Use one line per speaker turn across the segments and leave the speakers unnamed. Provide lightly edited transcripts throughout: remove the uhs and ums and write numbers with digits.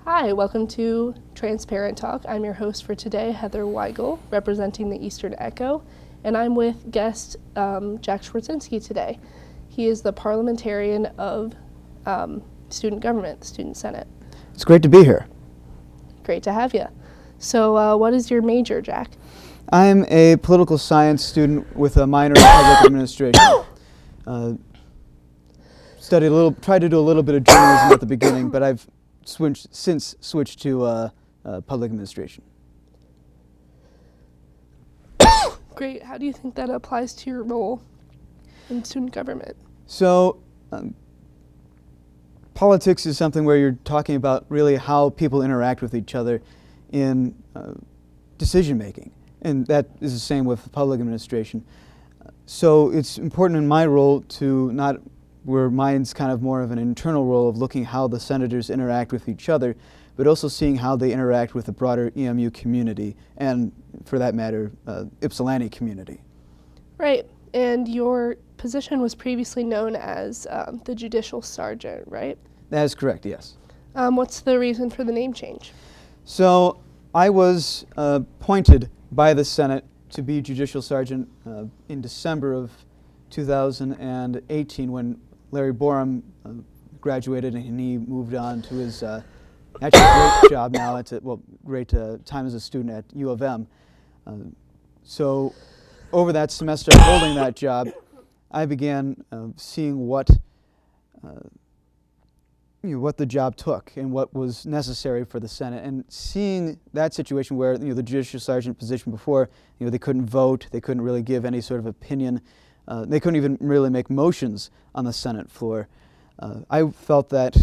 Hi, welcome to Transparent Talk. I'm your host for today, Heather Weigel, representing the Eastern Echo, and I'm with guest Jack Swartzinski today. He is the parliamentarian of student government, the Student Senate.
It's great to be here.
Great to have you. So what is your major, Jack?
I'm a political science student with a minor in public administration. Tried to do a little bit of journalism at the beginning, but I've since switched to public administration.
Great. How do you think that applies to your role in student government?
So, politics is something where you're talking about really how people interact with each other in decision making, and that is the same with public administration. So it's important in my role to not where mine's kind of more of an internal role of looking how the senators interact with each other, but also seeing how they interact with the broader EMU community, and for that matter, Ypsilanti community.
Right, and your position was previously known as the judicial sergeant, right?
That is correct, yes.
What's the reason for the name change?
So I was appointed by the Senate to be judicial sergeant in December of 2018 when Larry Borum graduated and he moved on to his actually great job now. Great time as a student at U of M. So over that semester holding that job, I began seeing what the job took and what was necessary for the Senate, and seeing that situation where the judicial sergeant position before, they couldn't vote, they couldn't really give any sort of opinion. They couldn't even really make motions on the Senate floor. I felt that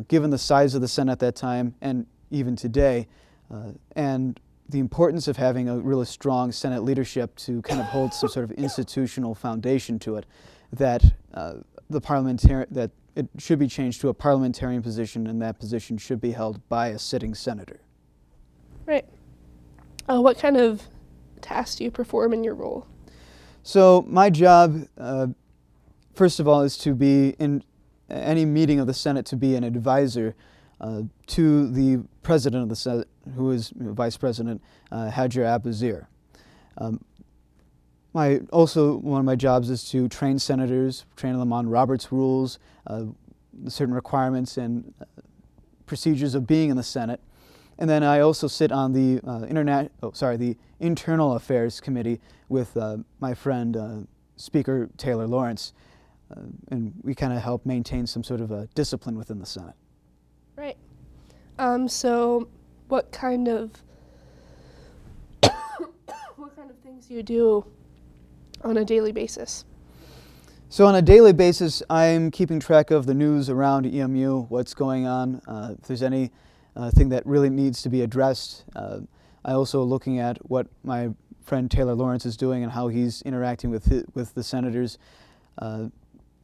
given the size of the Senate at that time and even today, and the importance of having a really strong Senate leadership to kind of hold some sort of institutional foundation to it, that that it should be changed to a parliamentarian position, and that position should be held by a sitting senator.
Right. What kind of tasks do you perform in your role?
So my job, first of all, is to be in any meeting of the Senate to be an advisor to the President of the Senate, who is Vice President Hajar Abazir. One of my jobs is to train senators, train them on Robert's rules, certain requirements and procedures of being in the Senate. And then I also sit on the the Internal Affairs Committee with my friend Speaker Taylor Lawrence, and we kind of help maintain some sort of discipline within the Senate.
Right. So, what kind of things do you do on a daily basis?
So on a daily basis, I'm keeping track of the news around EMU, what's going on, if there's any thing that really needs to be addressed. I also looking at what my friend Taylor Lawrence is doing and how he's interacting with the senators. And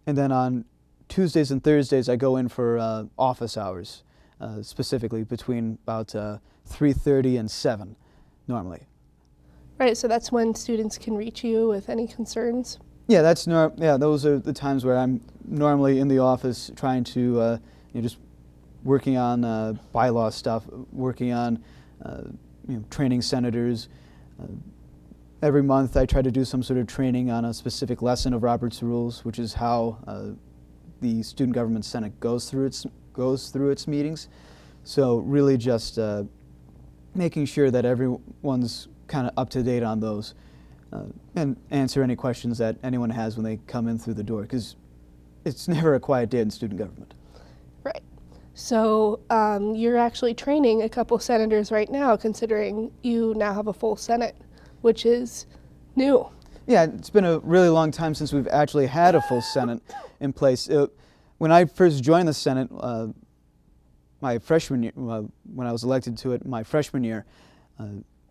then on Tuesdays and Thursdays, I go in for office hours, specifically between about 3:30 and 7 normally.
Right, so that's when students can reach you with any concerns?
Yeah, those are the times where I'm normally in the office trying to just working on bylaw stuff, working on training senators. Every month I try to do some sort of training on a specific lesson of Robert's Rules, which is how the Student Government Senate goes through its meetings. So really just making sure that everyone's kind of up to date on those and answer any questions that anyone has when they come in through the door, because it's never a quiet day in student government.
Right. So you're actually training a couple senators right now, considering you now have a full Senate, which is new.
Yeah, it's been a really long time since we've actually had a full Senate in place. When I first joined the Senate, my freshman year, when I was elected to it my freshman year,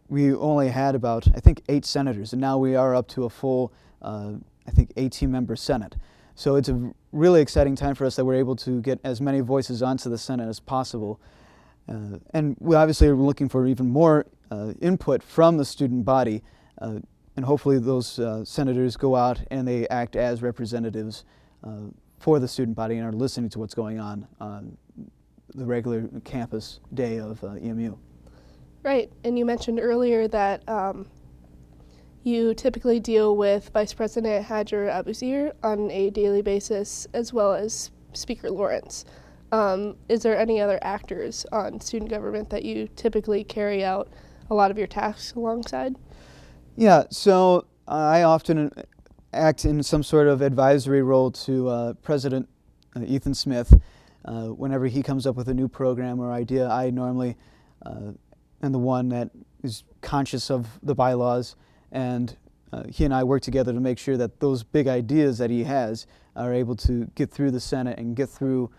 we only had about, I think, 8 senators, and now we are up to a full, I think, 18-member Senate. So it's a really exciting time for us that we're able to get as many voices onto the Senate as possible. And we obviously are looking for even more input from the student body, and hopefully those senators go out and they act as representatives for the student body and are listening to what's going on the regular campus day of EMU.
Right, and you mentioned earlier that you typically deal with Vice President Hajar Abuzir on a daily basis, as well as Speaker Lawrence. Is there any other actors on student government that you typically carry out a lot of your tasks alongside?
Yeah, so I often act in some sort of advisory role to President Ethan Smith. Whenever he comes up with a new program or idea, I normally am the one that is conscious of the bylaws, and he and I work together to make sure that those big ideas that he has are able to get through the Senate and get through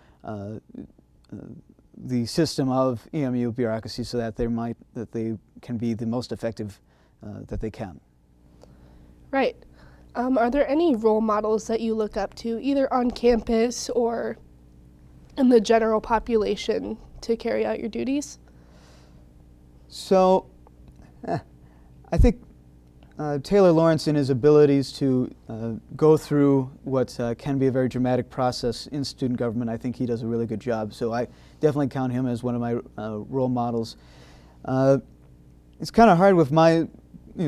the system of EMU bureaucracy so that they can be the most effective that they can.
Right. Are there any role models that you look up to, either on campus or in the general population, to carry out your duties?
So, I think Taylor Lawrence, in his abilities to go through what can be a very dramatic process in student government, I think he does a really good job. So I definitely count him as one of my role models. It's kind of hard with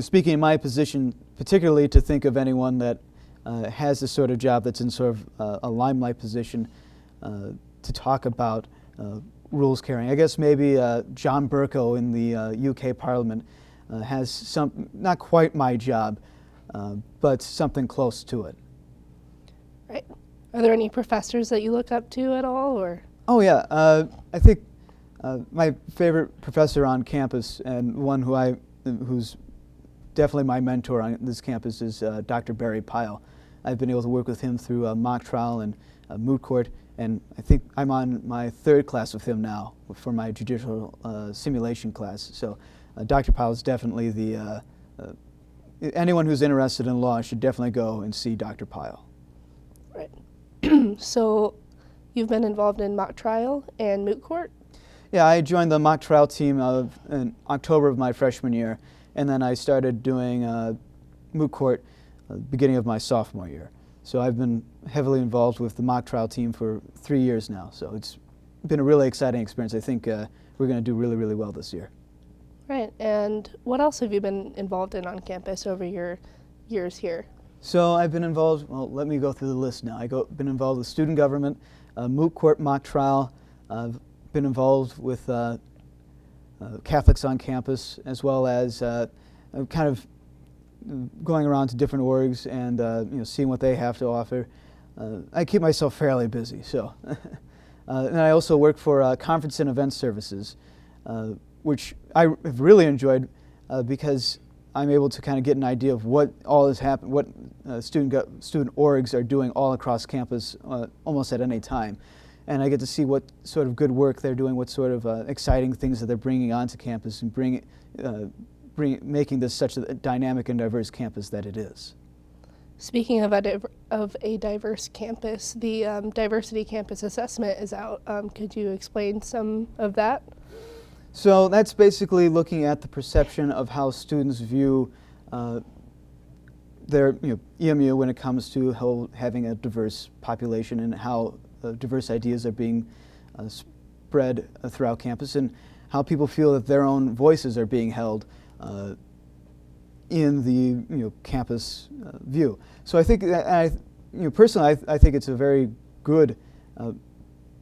speaking in my position, particularly to think of anyone that has this sort of job that's in sort of a limelight position to talk about rules carrying. I guess maybe John Bercow in the UK Parliament has not quite my job, but something close to it.
Right. Are there any professors that you look up to at all, or?
Oh yeah, I think my favorite professor on campus, and one who's definitely my mentor on this campus, is Dr. Barry Pyle. I've been able to work with him through a mock trial and moot court, and I think I'm on my 3rd class with him now for my judicial simulation class. So Dr. Pyle is definitely anyone who's interested in law should definitely go and see Dr. Pyle.
Right. So you've been involved in mock trial and moot court?
Yeah, I joined the mock trial team in October of my freshman year, and then I started doing moot court beginning of my sophomore year. So I've been heavily involved with the mock trial team for 3 years now. So it's been a really exciting experience. I think we're going to do really, really well this year.
Right, and what else have you been involved in on campus over your years here?
So I've been involved, well, let me go through the list now. I've been involved with student government, moot court mock trial. I've been involved with Catholics on campus, as well as kind of going around to different orgs and seeing what they have to offer. I keep myself fairly busy, so. And I also work for conference and event services, which I have really enjoyed because I'm able to kind of get an idea of what all has happened, what student orgs are doing all across campus almost at any time. And I get to see what sort of good work they're doing, what sort of exciting things that they're bringing onto campus and making this such a dynamic and diverse campus that it is.
Speaking of a diverse campus, the Diversity Campus Assessment is out. Could you explain some of that?
So that's basically looking at the perception of how students view their EMU when it comes to having a diverse population and how diverse ideas are being spread throughout campus, and how people feel that their own voices are being held in the campus view. So I think that personally, I think it's a very good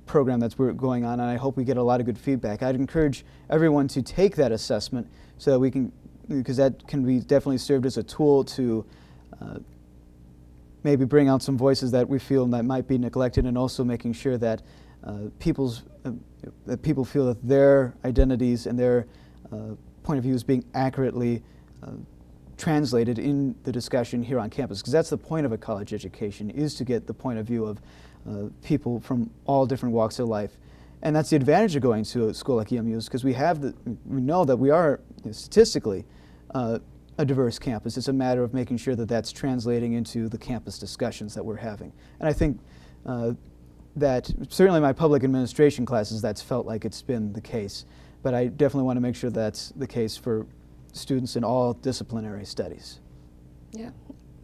program that's going on, and I hope we get a lot of good feedback. I'd encourage everyone to take that assessment so that we can, because that can be definitely served as a tool to maybe bring out some voices that we feel that might be neglected, and also making sure that people feel that their identities and their point of view is being accurately translated in the discussion here on campus, because that's the point of a college education, is to get the point of view of people from all different walks of life And that's the advantage of going to a school like EMU, because we know that we are, statistically a diverse campus. It's a matter of making sure that that's translating into the campus discussions that we're having. And I think that certainly in my public administration classes, that's felt like it's been the case. But I definitely want to make sure that's the case for students in all disciplinary studies.
Yeah.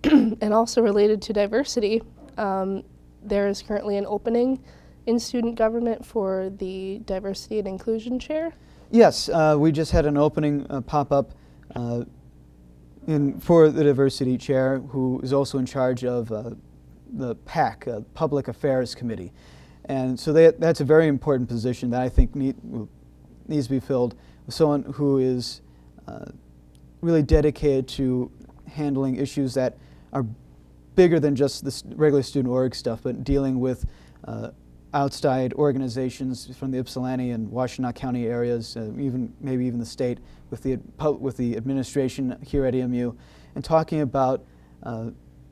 And also related to diversity, there is currently an opening in student government for the diversity and inclusion chair.
Yes, we just had an opening pop up for the diversity chair, who is also in charge of the PAC, Public Affairs Committee. And so that's a very important position that I think needs to be filled with someone who is really dedicated to handling issues that are bigger than just the regular student org stuff, but dealing with outside organizations from the Ypsilanti and Washtenaw County areas, maybe even the state, with the administration here at EMU, and talking about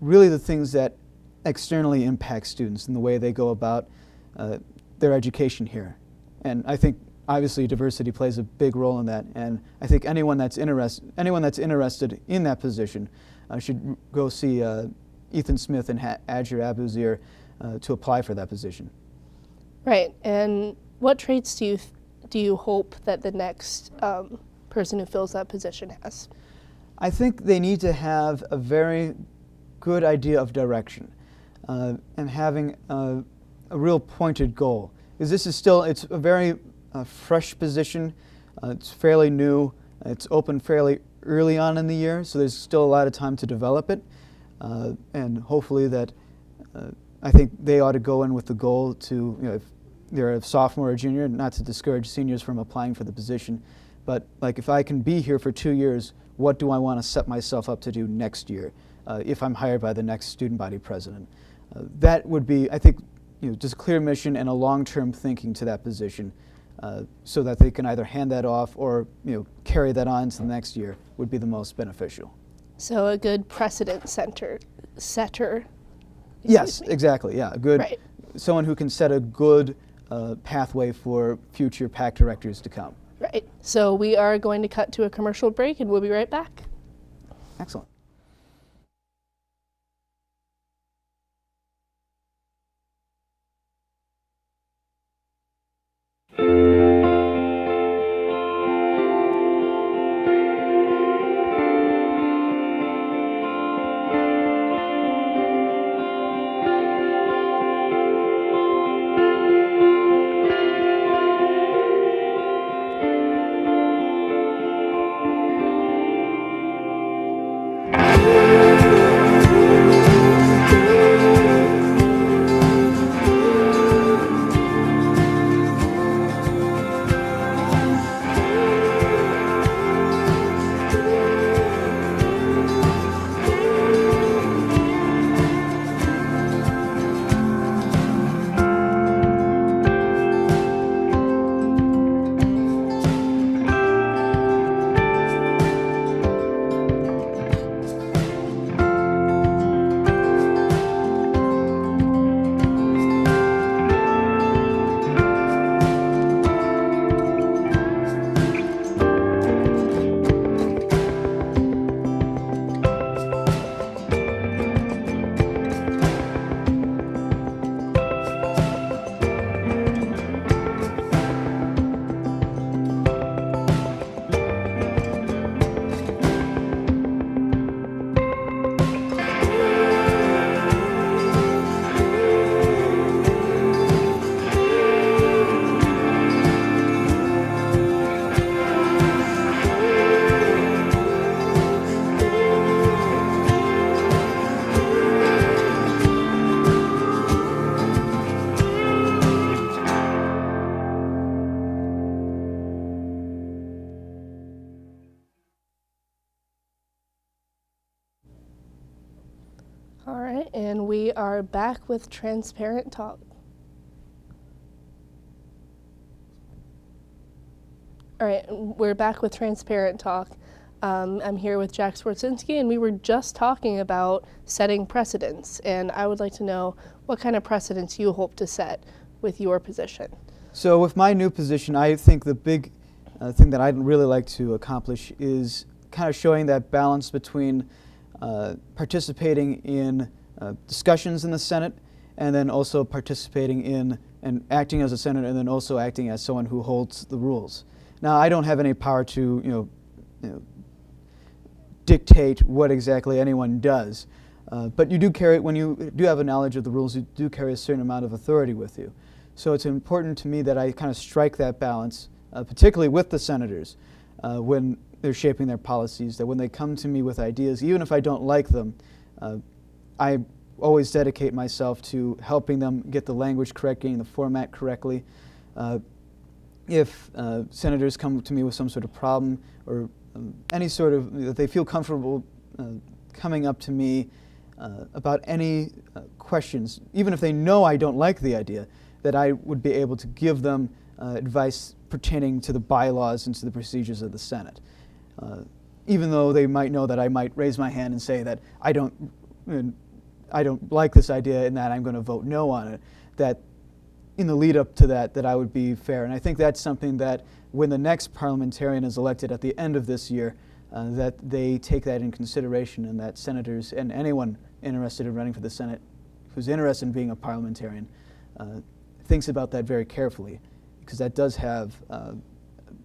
really the things that externally impact students and the way they go about their education here. And I think obviously diversity plays a big role in that, and I think anyone that's interested in that position should go see Ethan Smith and Adjur Abuzir to apply for that position.
Right, and what traits do you hope that the next person who fills that position has?
I think they need to have a very good idea of direction and having a real pointed goal. Because this is it's a very fresh position. It's fairly new. It's open fairly early on in the year, so there's still a lot of time to develop it. And hopefully that I think they ought to go in with the goal to, if they're a sophomore or junior, not to discourage seniors from applying for the position, but like if I can be here for 2 years, what do I want to set myself up to do next year if I'm hired by the next student body president? That would be, I think, just a clear mission and a long-term thinking to that position so that they can either hand that off or carry that on to the next year would be the most beneficial.
So a good precedent setter.
Yes, exactly. Yeah,
Right.
Someone who can set a good pathway for future PAC directors to come.
Right. So we are going to cut to a commercial break, and we'll be right back.
Excellent.
All right, and we are back with Transparent Talk. All right, we're back with Transparent Talk. I'm here with Jack Swartzinski, and we were just talking about setting precedents, and I would like to know what kind of precedents you hope to set with your position.
So with my new position, I think the big thing that I'd really like to accomplish is kind of showing that balance between participating in discussions in the Senate and then also participating in and acting as a senator and then also acting as someone who holds the rules. Now, I don't have any power to dictate what exactly anyone does, but you do carry, when you do have a knowledge of the rules, you do carry a certain amount of authority with you. So it's important to me that I kind of strike that balance, particularly with the senators, when they're shaping their policies, that when they come to me with ideas, even if I don't like them, I always dedicate myself to helping them get the language correct, getting the format correctly. If senators come to me with some sort of problem or any sort of, that they feel comfortable coming up to me about any questions, even if they know I don't like the idea, that I would be able to give them advice pertaining to the bylaws and to the procedures of the Senate. Even though they might know that I might raise my hand and say that I don't like this idea and that I'm going to vote no on it, that in the lead up to that I would be fair. And I think that's something that when the next parliamentarian is elected at the end of this year, that they take that in consideration, and that senators and anyone interested in running for the Senate who's interested in being a parliamentarian thinks about that very carefully, because that does have,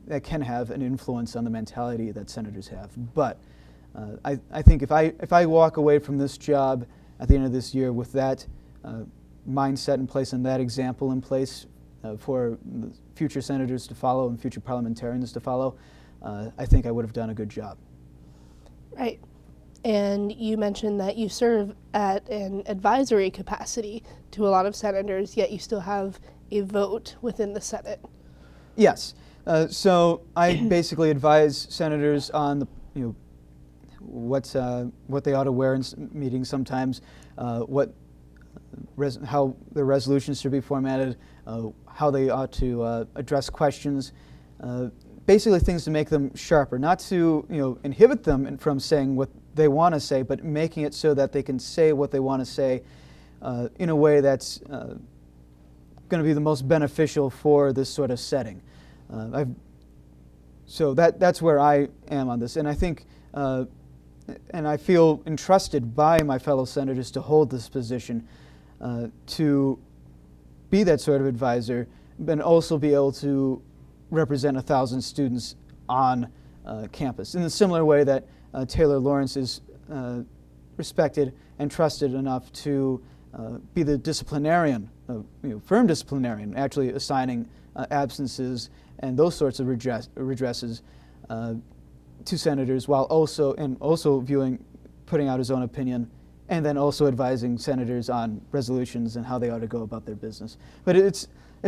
that can have an influence on the mentality that senators have. But I think if I walk away from this job at the end of this year with that mindset in place and that example in place for future senators to follow and future parliamentarians to follow, I think I would have done a good job.
Right. And you mentioned that you serve at an advisory capacity to a lot of senators, yet you still have a vote within the Senate.
Yes. So I basically advise senators on the, what they ought to wear in meetings sometimes, how their resolutions should be formatted, how they ought to address questions, basically things to make them sharper, not to inhibit them from saying what they want to say, but making it so that they can say what they want to say in a way that's going to be the most beneficial for this sort of setting. So that's where I am on this, and I think, and I feel entrusted by my fellow senators to hold this position, to be that sort of advisor, but also be able to represent 1,000 students on campus in a similar way that Taylor Lawrence is respected and trusted enough to be the disciplinarian, firm disciplinarian, actually assigning absences and those sorts of redresses to senators, while also putting out his own opinion, and then also advising senators on resolutions and how they ought to go about their business. But it's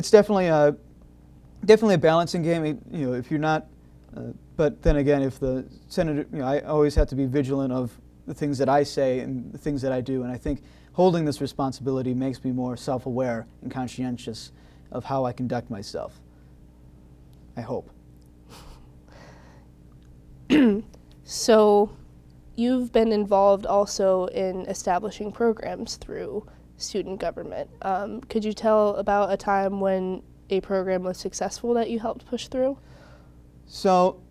definitely a balancing game. If you're not, but then again, if the senator, I always have to be vigilant of the things that I say and the things that I do, and I think holding this responsibility makes me more self-aware and conscientious of how I conduct myself. I hope.
So you've been involved also in establishing programs through student government. Could you tell about a time when a program was successful that you helped push through?
So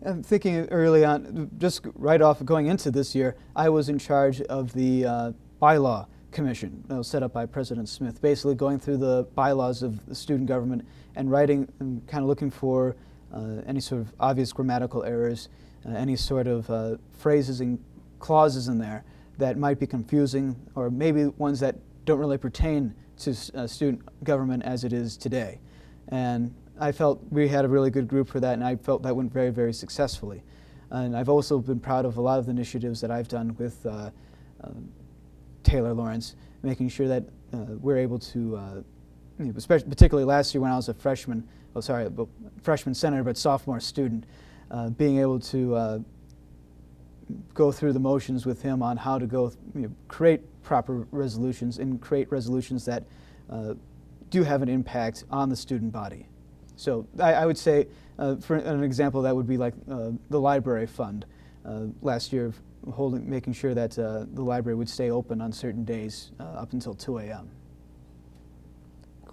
I'm thinking early on, just right off going into this year, I was in charge of the bylaw commission that was set up by President Smith, basically going through the bylaws of the student government and writing and kind of looking for any sort of obvious grammatical errors, any sort of phrases and clauses in there that might be confusing, or maybe ones that don't really pertain to student government as it is today. And I felt we had a really good group for that, and I felt that went very, very successfully. And I've also been proud of a lot of the initiatives that I've done with Taylor Lawrence, making sure that we're able to, particularly last year when I was a freshman, freshman senator, but sophomore student, being able to go through the motions with him on how to create proper resolutions and create resolutions that do have an impact on the student body. So I would say, for an example, that would be like the library fund last year, making sure that the library would stay open on certain days up until 2 a.m.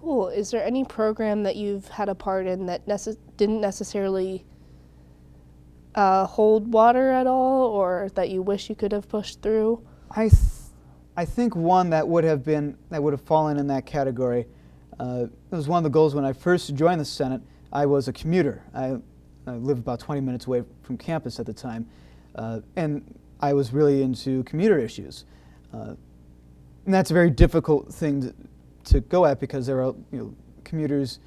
Cool. Is there any program that you've had a part in that didn't necessarily hold water at all, or that you wish you could have pushed through?
I think one that would have fallen in that category. It was one of the goals when I first joined the Senate. I was a commuter. I lived about 20 minutes away from campus at the time, and I was really into commuter issues. And that's a very difficult thing to go at, because there are commuters.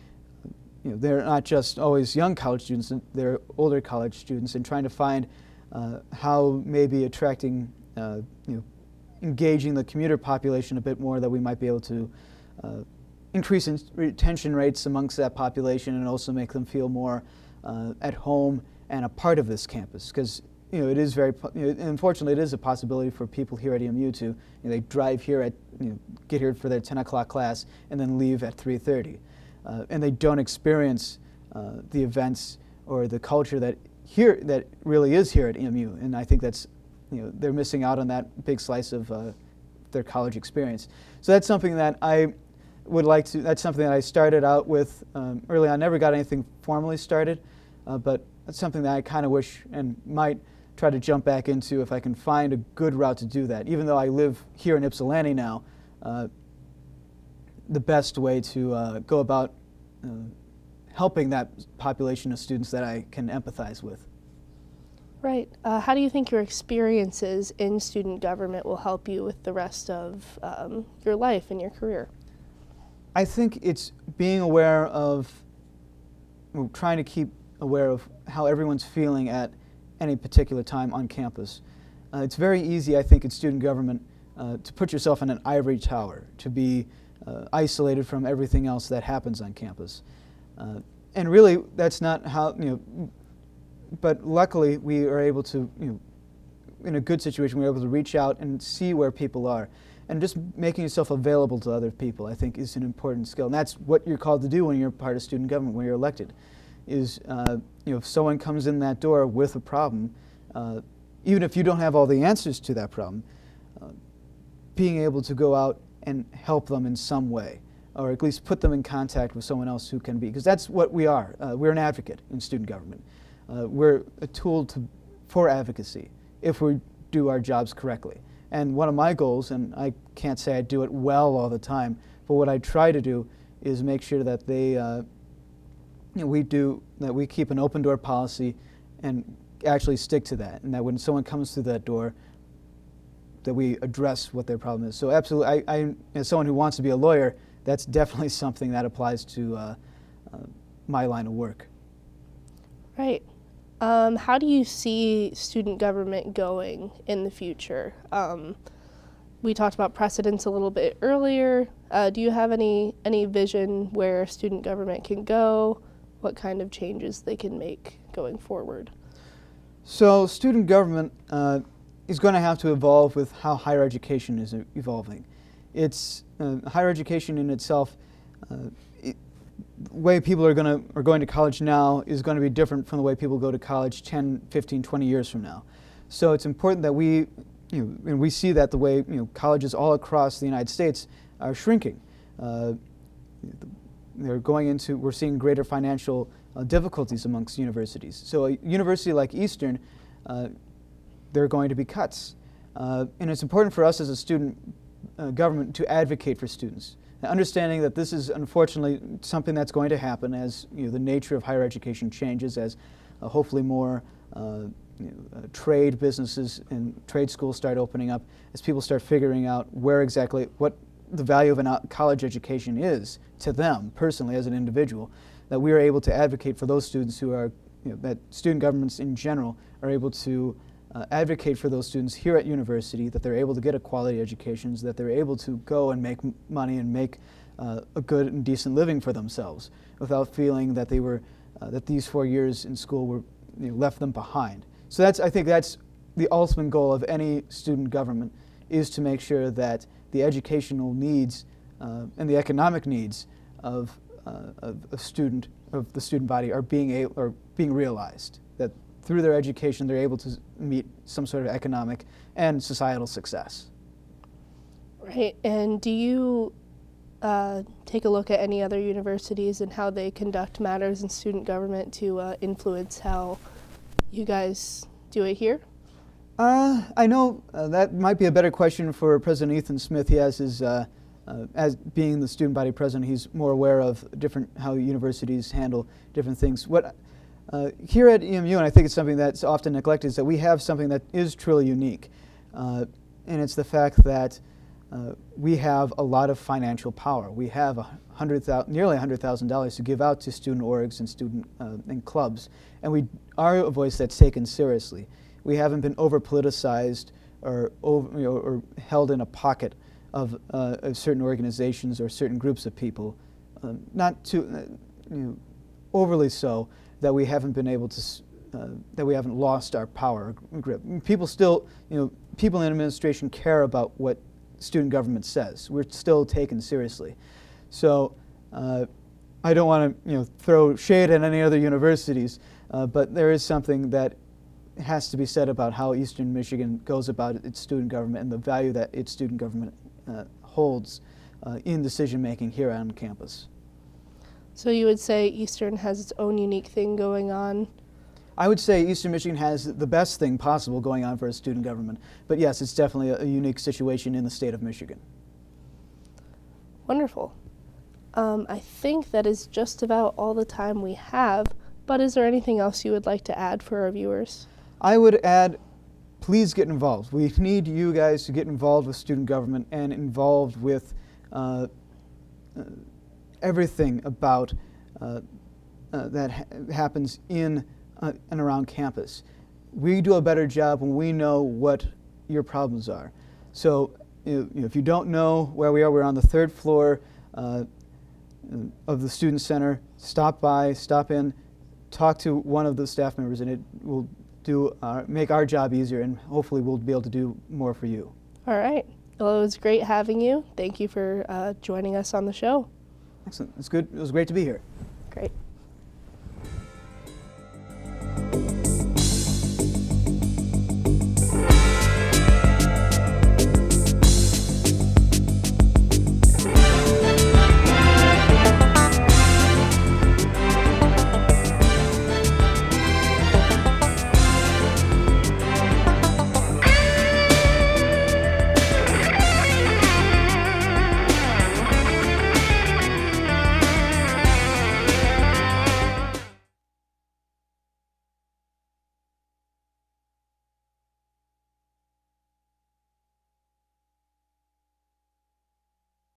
They're not just always young college students; they're older college students, and trying to find how maybe attracting, engaging the commuter population a bit more, that we might be able to increase retention rates amongst that population, and also make them feel more at home and a part of this campus. Because it is unfortunately, it is a possibility for people here at EMU to they drive here get here for their 10 o'clock class and then leave at 3:30, and they don't experience the events or the culture that really is here at EMU. And I think that's they're missing out on that big slice of their college experience. So that's something that I would like to. That's something that I started out with early on. Never got anything formally started, but that's something that I kind of wish and might try to jump back into if I can find a good route to do that. Even though I live here in Ypsilanti now, the best way to go about helping that population of students that I can empathize with.
Right. How do you think your experiences in student government will help you with the rest of your life and your career?
I think it's being aware of, trying to keep aware of how everyone's feeling at any particular time on campus. It's very easy, I think, in student government to put yourself in an ivory tower, to be isolated from everything else that happens on campus. And really, that's not how, but luckily we are able to, in a good situation, we're able to reach out and see where people are. And just making yourself available to other people, I think, is an important skill. And that's what you're called to do when you're part of student government, when you're elected, is, if someone comes in that door with a problem, even if you don't have all the answers to that problem, being able to go out and help them in some way, or at least put them in contact with someone else who can be, because that's what we are. We're an advocate in student government. We're a tool for advocacy if we do our jobs correctly. And one of my goals, and I can't say I do it well all the time, but what I try to do is make sure that we keep an open door policy and actually stick to that, and that when someone comes through that door, that we address what their problem is. So absolutely, I as someone who wants to be a lawyer, that's definitely something that applies to my line of work.
Right. How do you see student government going in the future? We talked about precedents a little bit earlier. Do you have any vision where student government can go? What kind of changes they can make going forward?
So student government is going to have to evolve with how higher education is evolving. It's higher education in itself. The way people are going to college now is going to be different from the way people go to college 10, 15, 20 years from now. So it's important that and we see that the way colleges all across the United States are shrinking. We're seeing greater financial difficulties amongst universities. So a university like Eastern, there are going to be cuts. And it's important for us as a student government to advocate for students. Understanding that this is unfortunately something that's going to happen as the nature of higher education changes, as hopefully more trade businesses and trade schools start opening up, as people start figuring out what the value of a college education is to them personally as an individual, that we are able to advocate for those students who are, that student governments in general are able to advocate for those students here at university, that they're able to get a quality education, so that they're able to go and make money and make a good and decent living for themselves without feeling that that these 4 years in school were left them behind. So I think that's the ultimate goal of any student government, is to make sure that the educational needs and the economic needs of the student body are being realized. That through their education, they're able to meet some sort of economic and societal success.
Right. And do you take a look at any other universities and how they conduct matters in student government to influence how you guys do it here?
I know that might be a better question for President Ethan Smith. He has his, as being the student body president, he's more aware of how universities handle different things. What here at EMU, and I think it's something that's often neglected, is that we have something that is truly unique, and it's the fact that we have a lot of financial power. We have nearly $100,000 to give out to student orgs and student and clubs, and we are a voice that's taken seriously. We haven't been over-politicized or held in a pocket of certain organizations or certain groups of people, not too overly so that we haven't been able to that we haven't lost our power grip. People still, people in administration care about what student government says. We're still taken seriously. So I don't want to throw shade at any other universities, but there is something that has to be said about how Eastern Michigan goes about its student government and the value that its student government holds in decision making here on campus.
So you would say Eastern has its own unique thing going on?
I would say Eastern Michigan has the best thing possible going on for a student government. But yes, it's definitely a unique situation in the state of Michigan.
Wonderful. I think that is just about all the time we have, but is there anything else you would like to add for our viewers?
I would add, please get involved. We need you guys to get involved with student government and involved with everything about that happens in and around campus. We do a better job when we know what your problems are. So if you don't know where we are, we're on the 3rd floor of the Student Center. Stop in, talk to one of the staff members, and it will make our job easier, and hopefully we'll be able to do more for you.
All right. Well, it was great having you. Thank you for joining us on the show.
Excellent. It's good. It was great to be here.
Great.